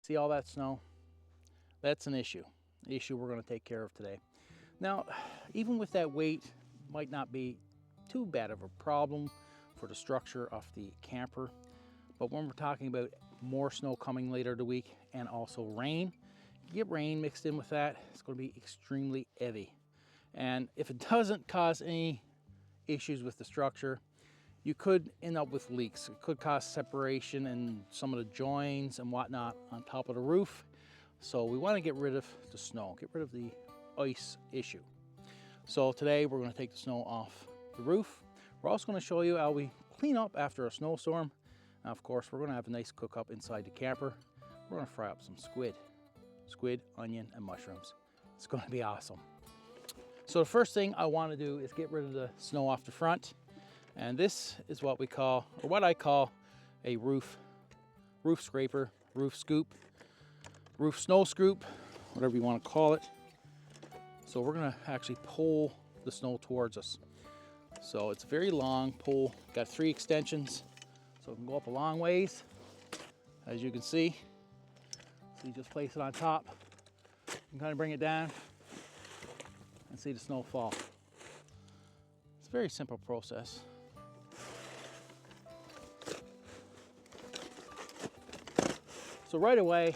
See all that snow? That's an issue we're going to take care of today. Now, even with that weight, might not be too bad of a problem for the structure of the camper. But when we're talking about more snow coming later the week and also rain, you get rain mixed in with that, it's going to be extremely heavy. And if it doesn't cause any issues with the structure, you could end up with leaks. It could cause separation in some of the joins and whatnot on top of the roof. So we want to get rid of the snow, get rid of the ice issue. So today we're going to take the snow off the roof. We're also going to show you how we clean up after a snowstorm. Now, of course, we're going to have a nice cook up inside the camper. We're going to fry up some squid, onion, and mushrooms. It's going to be awesome. So the first thing I want to do is get rid of the snow off the front. And this is what we call, or what I call, a roof scraper, roof scoop, roof snow scoop, whatever you want to call it. So we're going to actually pull the snow towards us. So it's a very long pull, got 3 extensions, so it can go up a long ways, as you can see. So you just place it on top, you can kind of bring it down and see the snow fall. It's a very simple process. So right away,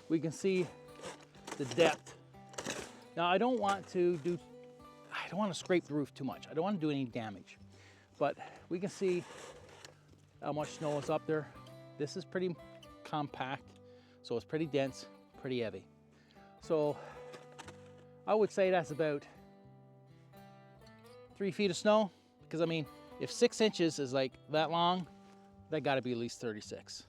we can see the depth. Now I don't want to scrape the roof too much. I don't want to do any damage, but we can see how much snow is up there. This is pretty compact, so it's pretty dense, pretty heavy. So I would say that's about 3 feet of snow, because I mean, if 6 inches is like that long, that got to be at least 36.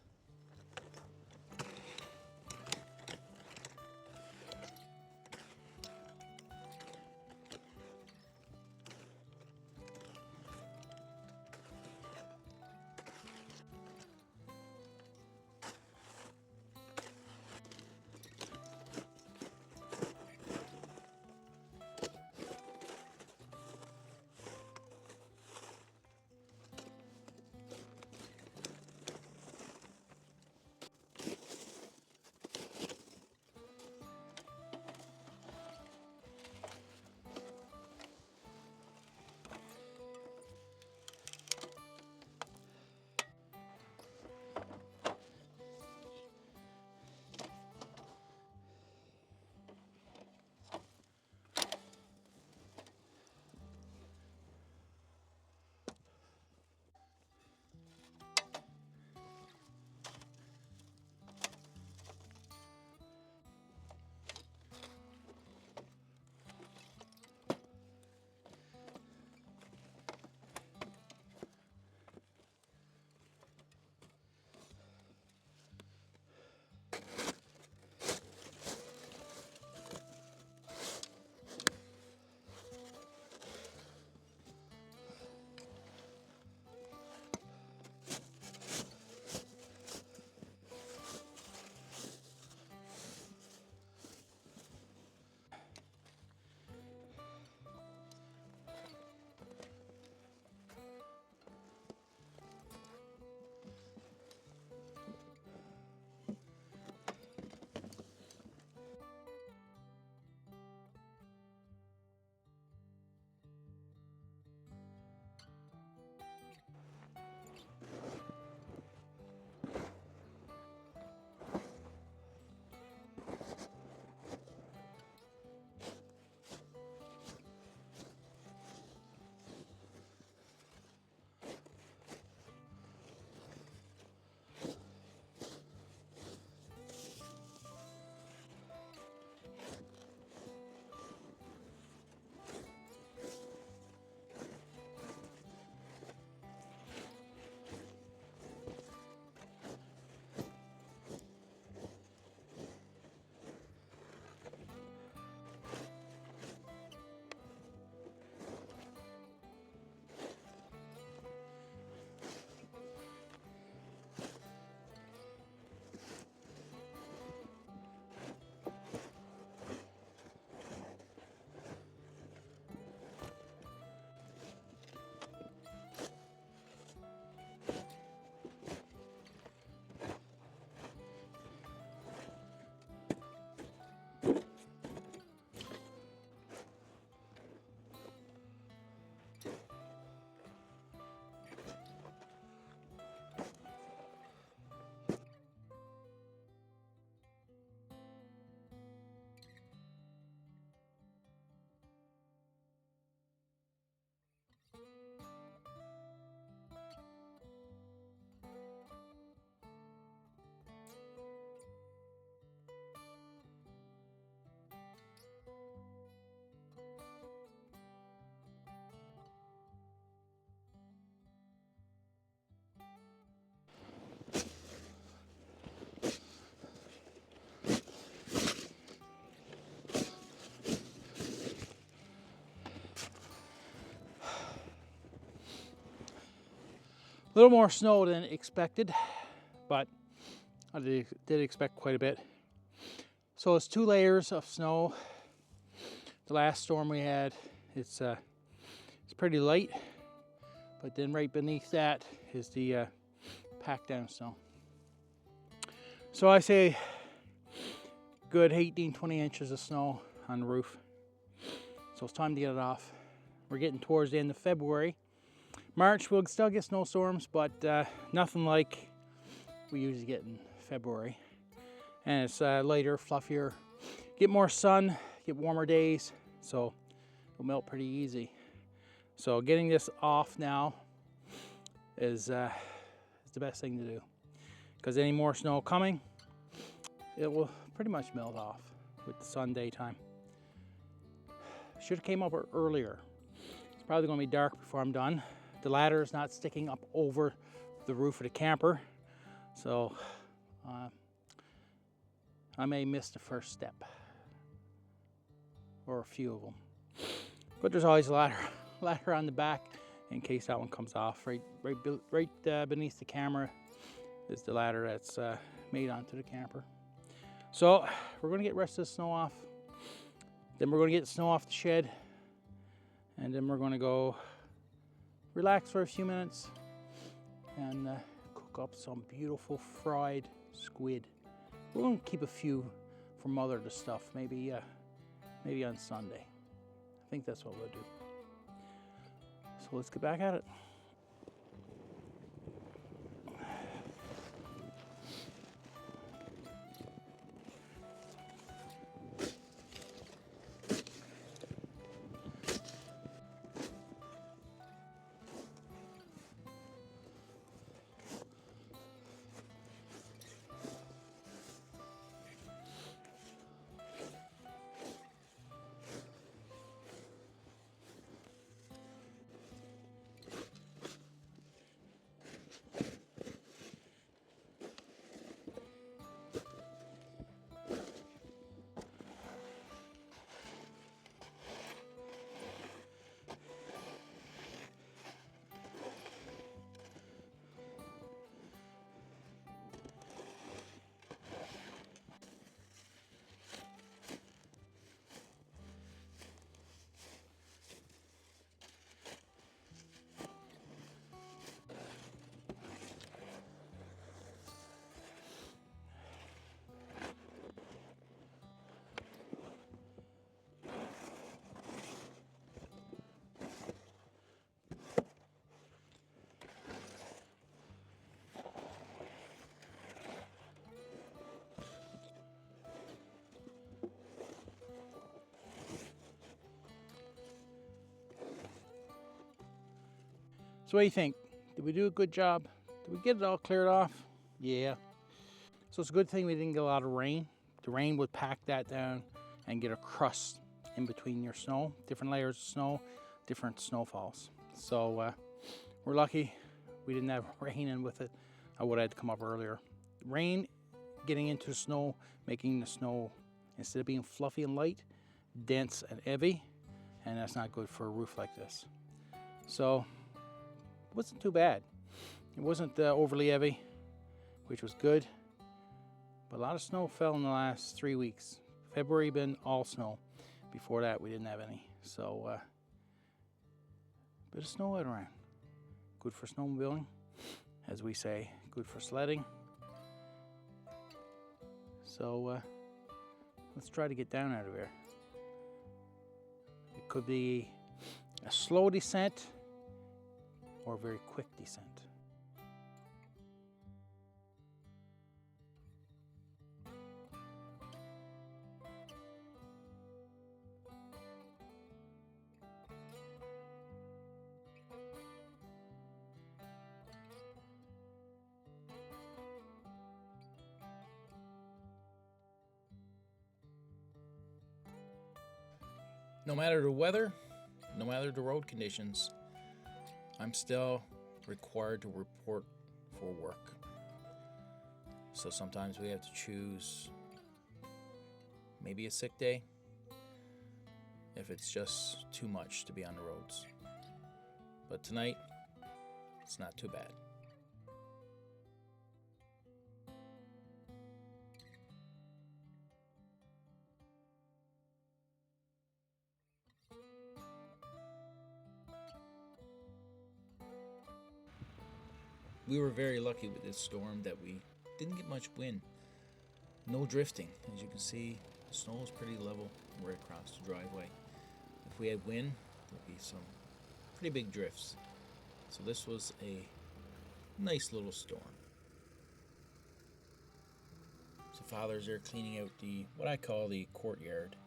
little more snow than expected, but I did expect quite a bit. So it's 2 layers of snow. The last storm we had, it's pretty light, but then right beneath that is the packed down snow. So I say good 18-20 inches of snow on the roof. So it's time to get it off. We're getting towards the end of February. March we'll still get snowstorms, but nothing like we usually get in February. And it's lighter, fluffier, get more sun, get warmer days, so it'll melt pretty easy. So getting this off now is the best thing to do, because any more snow coming, it will pretty much melt off with the sun daytime. Should have came up earlier. It's probably going to be dark before I'm done. The ladder is not sticking up over the roof of the camper, so I may miss the first step, or a few of them. But there's always a ladder on the back in case that one comes off. Right beneath the camera is the ladder that's made onto the camper. So we're going to get the rest of the snow off. Then we're going to get the snow off the shed, and then we're going to go relax for a few minutes and cook up some beautiful fried squid. We're going to keep a few for Mother to stuff, maybe on Sunday. I think that's what we'll do. So let's get back at it. So what do you think? Did we do a good job? Did we get it all cleared off? Yeah. So it's a good thing we didn't get a lot of rain. The rain would pack that down and get a crust in between your snow. Different layers of snow, different snowfalls. So we're lucky we didn't have rain in with it. I would have had to come up earlier. Rain getting into snow, making the snow, instead of being fluffy and light, dense and heavy, and that's not good for a roof like this. So it wasn't too bad. It wasn't overly heavy, which was good, but a lot of snow fell in the last 3 weeks. February been all snow. Before that we didn't have any. So bit of snow out around. Good for snowmobiling, as we say, good for sledding. So let's try to get down out of here. It could be a slow descent or a very quick descent. No matter the weather, no matter the road conditions, I'm still required to report for work. So sometimes we have to choose maybe a sick day if it's just too much to be on the roads. But tonight, it's not too bad. We were very lucky with this storm that we didn't get much wind. No drifting. As you can see, the snow is pretty level right across the driveway. If we had wind, there'd be some pretty big drifts. So this was a nice little storm. So Father's there cleaning out what I call the courtyard.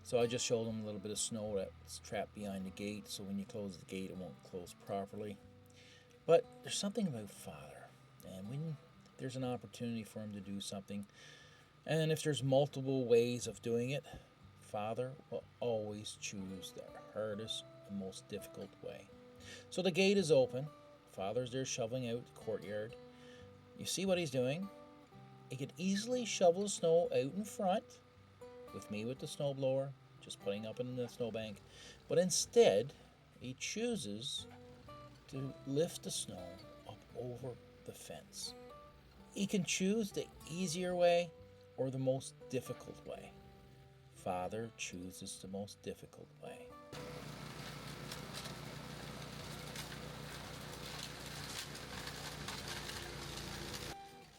So I just showed him a little bit of snow that's trapped behind the gate, so when you close the gate it won't close properly. But there's something about Father, and when there's an opportunity for him to do something, and if there's multiple ways of doing it, Father will always choose the hardest and most difficult way. So the gate is open. Father's there shoveling out the courtyard. You see what he's doing? He could easily shovel the snow out in front, with me with the snowblower, just putting up in the snowbank. But instead, he chooses to lift the snow up over the fence. He can choose the easier way or the most difficult way. Father chooses the most difficult way.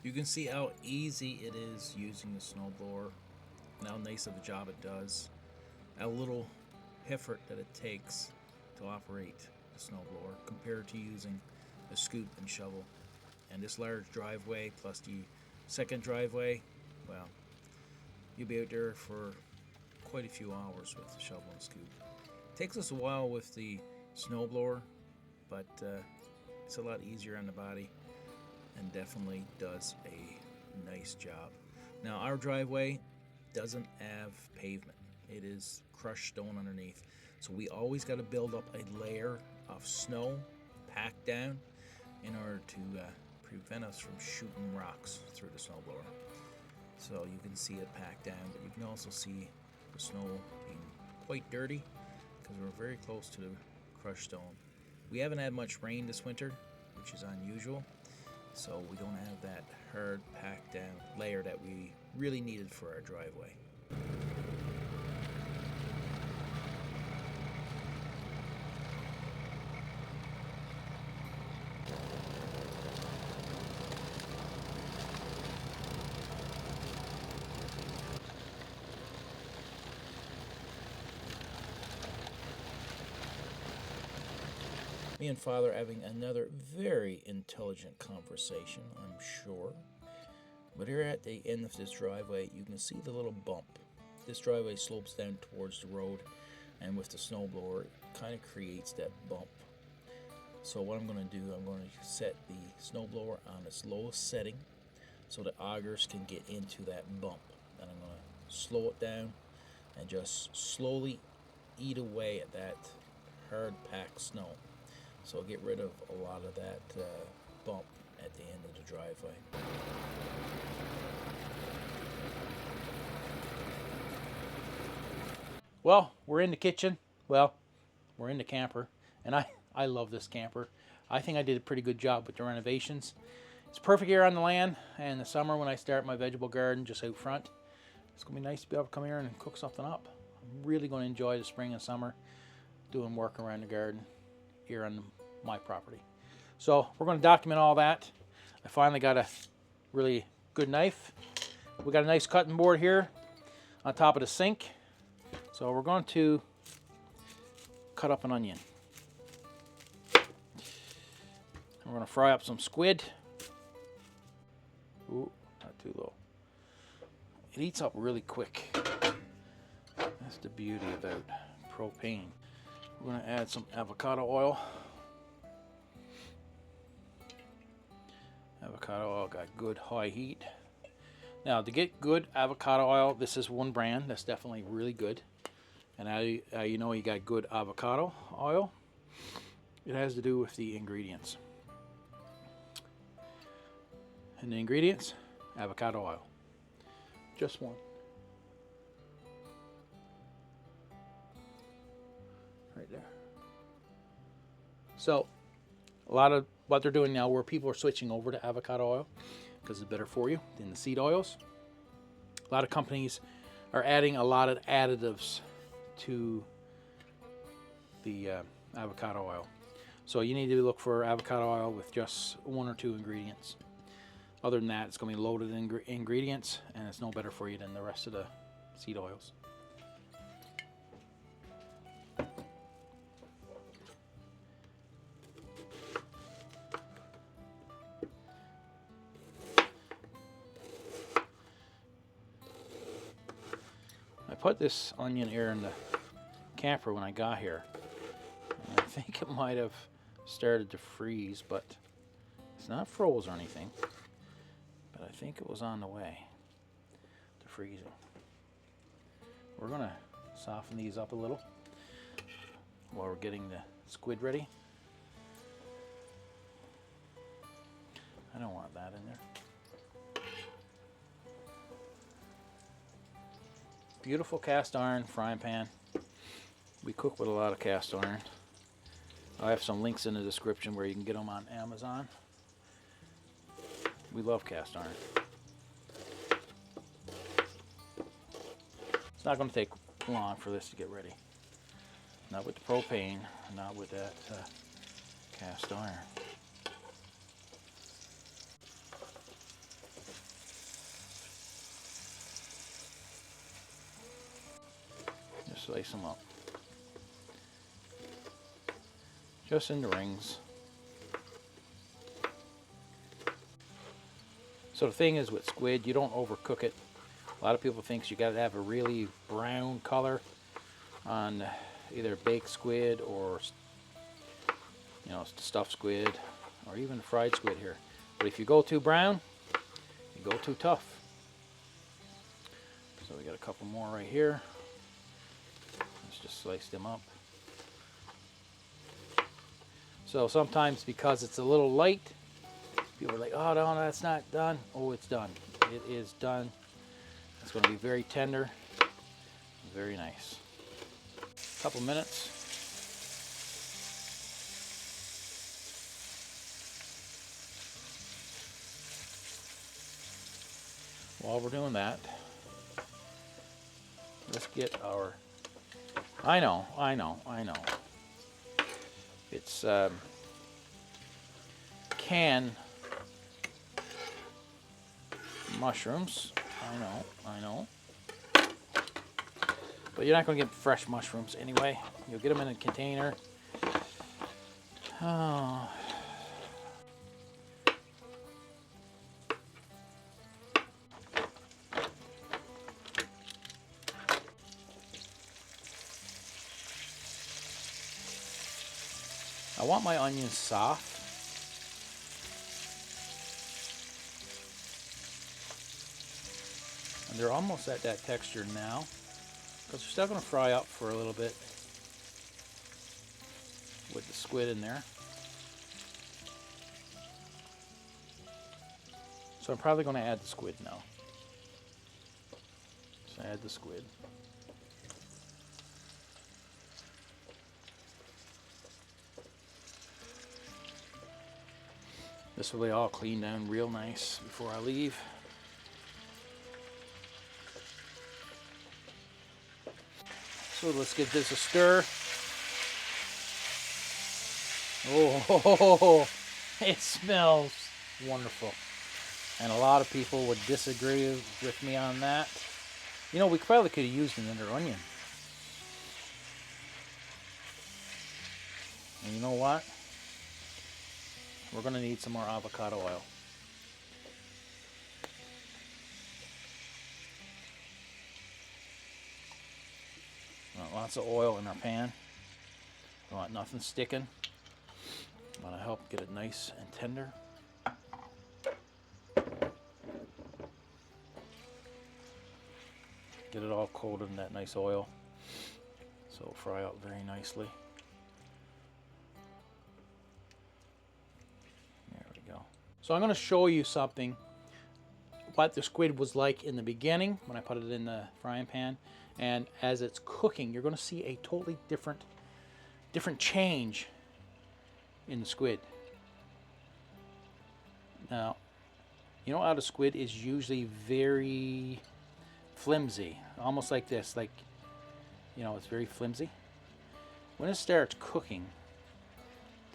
You can see how easy it is using the snowblower, and how nice of a job it does, how little effort that it takes to operate the snowblower compared to using a scoop and shovel. And this large driveway plus the second driveway, well, you'll be out there for quite a few hours with the shovel and scoop. It takes us a while with the snowblower, but it's a lot easier on the body and definitely does a nice job. Now our driveway doesn't have pavement. It is crushed stone underneath. So we always got to build up a layer of snow packed down in order to prevent us from shooting rocks through the snowblower. So you can see it packed down, but you can also see the snow being quite dirty because we're very close to the crushed stone. We haven't had much rain this winter, which is unusual. So we don't have that hard packed down layer that we really needed for our driveway. Me and Father having another very intelligent conversation, I'm sure. But here at the end of this driveway, you can see the little bump. This driveway slopes down towards the road, and with the snowblower, it kind of creates that bump. So what I'm going to do, I'm going to set the snowblower on its lowest setting so the augers can get into that bump. And I'm going to slow it down and just slowly eat away at that hard packed snow. So I'll get rid of a lot of that bump at the end of the driveway. Well, we're in the kitchen. Well, we're in the camper. And I love this camper. I think I did a pretty good job with the renovations. It's perfect here on the land. And in the summer when I start my vegetable garden just out front, it's going to be nice to be able to come here and cook something up. I'm really going to enjoy the spring and summer doing work around the garden here on my property. So we're going to document all that. I finally got a really good knife. We got a nice cutting board here on top of the sink. So we're going to cut up an onion. We're going to fry up some squid. Ooh, not too low. It eats up really quick. That's the beauty about propane. We're going to add some avocado oil. Avocado oil got good high heat. Now to get good avocado oil, this is one brand that's definitely really good. And how you know you got good avocado oil? It has to do with the ingredients. And the ingredients, avocado oil. Just one. Right there. So a lot of what they're doing now, where people are switching over to avocado oil because it's better for you than the seed oils. A lot of companies are adding a lot of additives to the avocado oil. So you need to look for avocado oil with just 1 or 2 ingredients. Other than that, it's going to be loaded in ingredients, and it's no better for you than the rest of the seed oils. I put this onion here in the camper when I got here. And I think it might have started to freeze, but it's not froze or anything. But I think it was on the way to freezing. We're going to soften these up a little while we're getting the squid ready. I don't want that in there. Beautiful cast iron frying pan. We cook with a lot of cast iron. I have some links in the description where you can get them on Amazon. We love cast iron. It's not going to take long for this to get ready. Not with the propane, not with that cast iron. Just slice them up. Just in the rings. So the thing is with squid, you don't overcook it. A lot of people think you got to have a really brown color on either baked squid or, you know, stuffed squid or even fried squid here. But if you go too brown, you go too tough. So we got a couple more right here. Let's just slice them up. So sometimes because it's a little light, people are like, oh no, that's not done. Oh, it's done. It is done. It's going to be very tender, very nice. A couple minutes. While we're doing that, let's get our, I know. It's canned mushrooms. I know. But you're not going to get fresh mushrooms anyway. You'll get them in a container. Oh. I want my onions soft. And they're almost at that texture now, because they're still going to fry up for a little bit with the squid in there. So I'm probably going to add the squid now. So add the squid. This will be all cleaned down real nice before I leave. So let's give this a stir. Oh, it smells wonderful. And a lot of people would disagree with me on that. You know, we probably could have used another onion. And you know what? We're going to need some more avocado oil. Lots of oil in our pan. Don't want nothing sticking. Want to help get it nice and tender. Get it all coated in that nice oil, so it'll fry out very nicely. There we go. So I'm going to show you something, what the squid was like in the beginning when I put it in the frying pan. And as it's cooking, you're going to see a totally different change in the squid. Now, you know how the squid is usually very flimsy, almost like this, like, you know, it's very flimsy. When it starts cooking,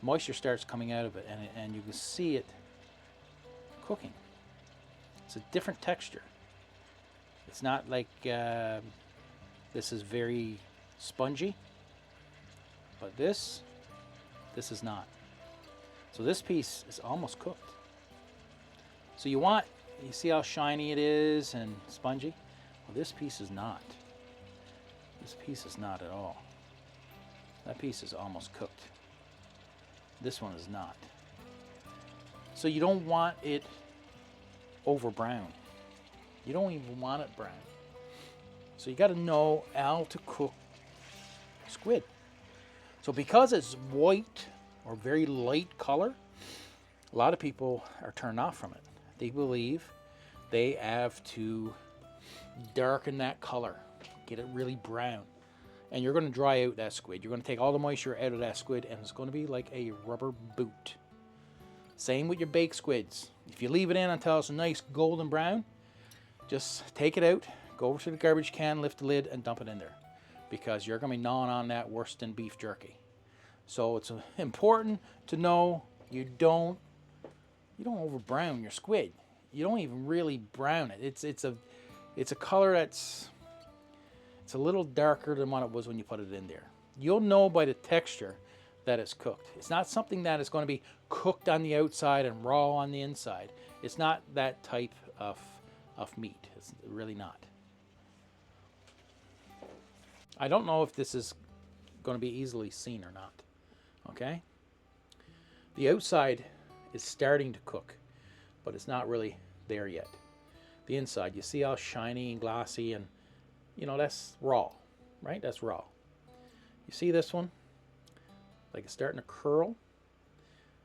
moisture starts coming out of it, and you can see it cooking. It's a different texture. It's not like this is very spongy, but this is not. So this piece is almost cooked. So you see how shiny it is and spongy? Well, this piece is not. This piece is not at all. That piece is almost cooked. This one is not. So you don't want it over brown. You don't even want it brown. So you got to know how to cook squid. So because it's white or very light color, a lot of people are turned off from it. They believe they have to darken that color, get it really brown. And you're going to dry out that squid. You're going to take all the moisture out of that squid, and it's going to be like a rubber boot. Same with your baked squids. If you leave it in until it's a nice golden brown, just take it out, go over to the garbage can, lift the lid, and dump it in there, because you're going to be gnawing on that worse than beef jerky. So it's important to know you don't over brown your squid. You don't even really brown it. It's a color that's a little darker than what it was when you put it in there. You'll know by the texture that it's cooked. It's not something that is going to be cooked on the outside and raw on the inside. It's not that type of meat. It's really not. I don't know if this is going to be easily seen or not. Okay? The outside is starting to cook, but it's not really there yet. The inside, you see how shiny and glossy, and you know, that's raw, right? That's raw. You see this one? Like it's starting to curl,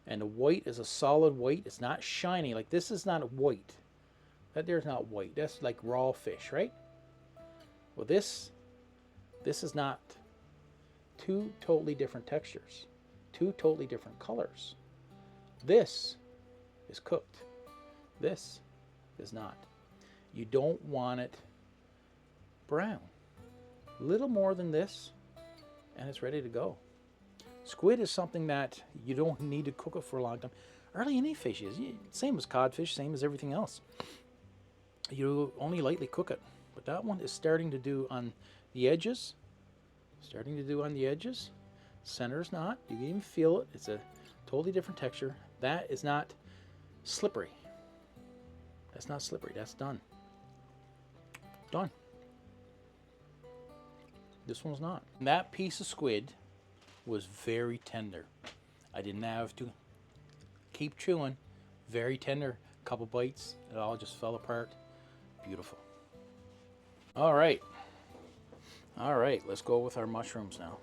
and the white is a solid white. It's not shiny. Like this is not white. That there's not white. That's like raw fish, right? Well, this is not. Two totally different textures, two totally different colors. This is cooked. This is not. You don't want it brown. A little more than this, and it's ready to go. Squid is something that you don't need to cook it for a long time. Hardly any fish is. Same as codfish, same as everything else. You only lightly cook it. But that one is starting to do on the edges. Starting to do on the edges. Center's not. You can even feel it. It's a totally different texture. That is not slippery. That's not slippery. That's done. Done. This one's not. That piece of squid was very tender. I didn't have to keep chewing. Very tender. Couple bites. It all just fell apart. Beautiful. All right. All right. Let's go with our mushrooms now.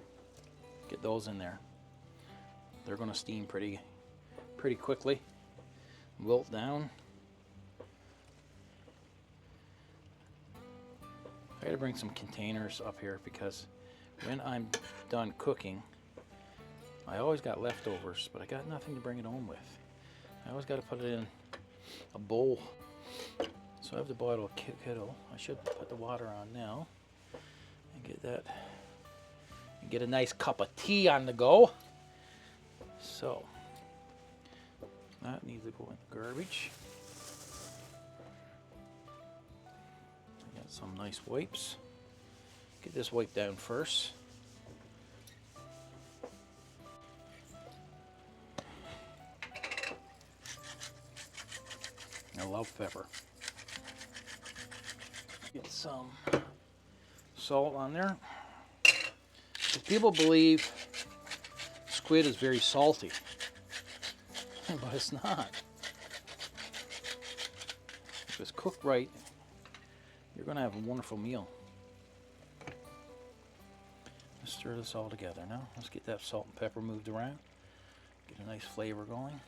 Get those in there. They're going to steam pretty quickly. Wilt down. I got to bring some containers up here because when I'm done cooking, I always got leftovers, but I got nothing to bring it home with. I always got to put it in a bowl. So I have to boil a kettle. I should put the water on now and get that. And get a nice cup of tea on the go. So that needs to go in the garbage. I got some nice wipes. Get this wiped down first. I love pepper. Get some salt on there. People believe squid is very salty, but it's not. If it's cooked right, you're going to have a wonderful meal. Let's stir this all together now. Let's get that salt and pepper moved around. Get a nice flavor going.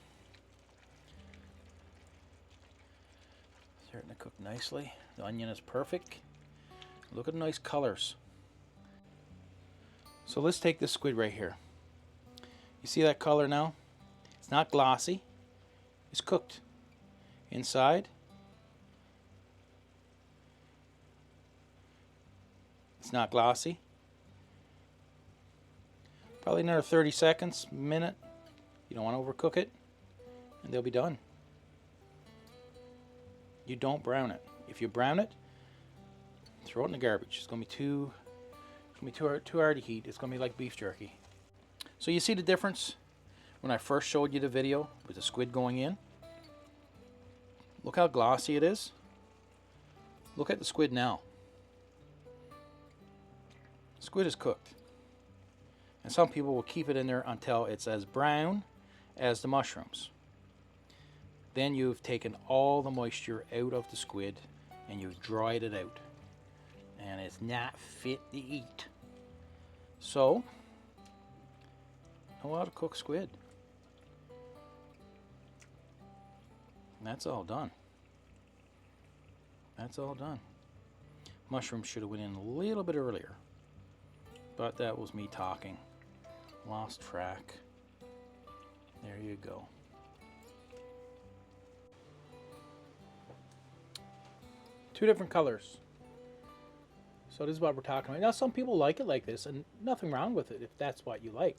Starting to cook nicely. The onion is perfect. Look at the nice colors. So let's take this squid right here. You see that color now? It's not glossy. It's cooked. Inside, it's not glossy. Probably another 30 seconds, minute, You don't want to overcook it, and they'll be done. You don't brown it. If you brown it, throw it in the garbage. It's gonna be too hard to heat. It's gonna be like beef jerky. So you see the difference when I first showed you the video with the squid going in. Look how glossy it is. Look at the squid now. Squid is cooked. And some people will keep it in there until it's as brown as the mushrooms. Then you've taken all the moisture out of the squid and you've dried it out. And it's not fit to eat. So, know how to cook squid. And that's all done. That's all done. Mushrooms should have went in a little bit earlier. But that was me talking. Lost track. There you go. Two different colors. So this is what we're talking about. Now some people like it like this, and nothing wrong with it if that's what you like.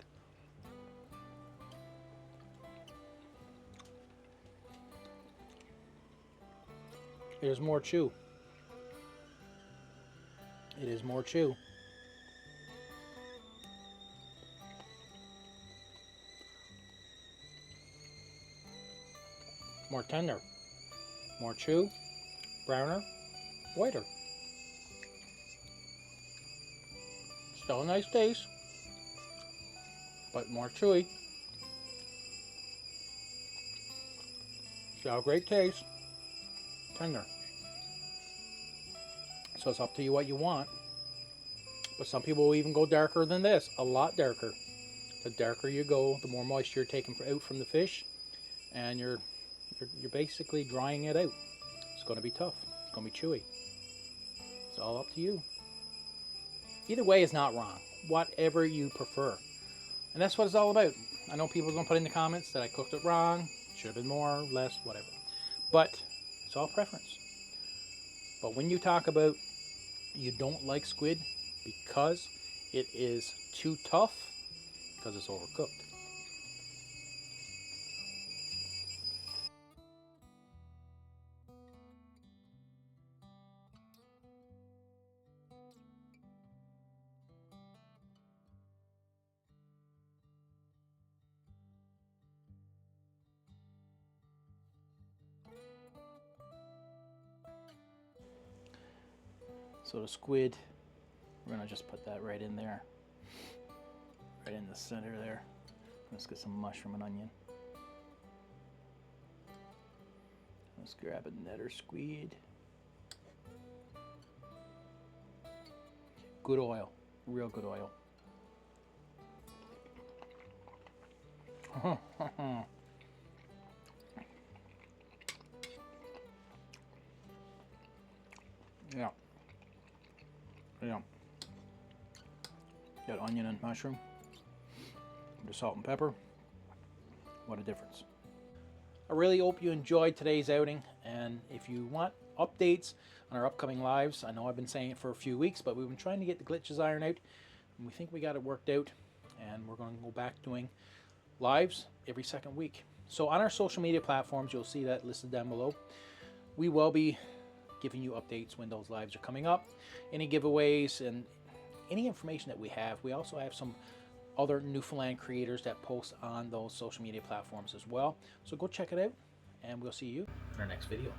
There's more chew. It is more chew. More tender. More chew. Browner. Whiter. Still a nice taste, but more chewy. Still a great taste. Tender. So it's up to you what you want. But some people will even go darker than this, a lot darker. The darker you go, the more moisture you're taking out from the fish, and you're basically drying it out. It's going to be tough. It's going to be chewy. It's all up to you. Either way is not wrong. Whatever you prefer. And that's what it's all about. I know people are going to put in the comments that I cooked it wrong. Should have been more, less, whatever. But it's all preference. But when you talk about you don't like squid because it is too tough, because it's overcooked. So the squid, we're going to just put that right in there. Right in the center there. Let's get some mushroom and onion. Let's grab another squid. Good oil. Real good oil. Yeah. Yeah. Got onion and mushroom. The salt and pepper. What a difference. I really hope you enjoyed today's outing, and if you want updates on our upcoming lives, I know I've been saying it for a few weeks, but we've been trying to get the glitches ironed out, and we think we got it worked out, and we're going to go back doing lives every second week. So on our social media platforms, you'll see that listed down below. We will be giving you updates when those lives are coming up, any giveaways, and any information that we have. We also have some other Newfoundland creators that post on those social media platforms as well. So go check it out, and we'll see you in our next video.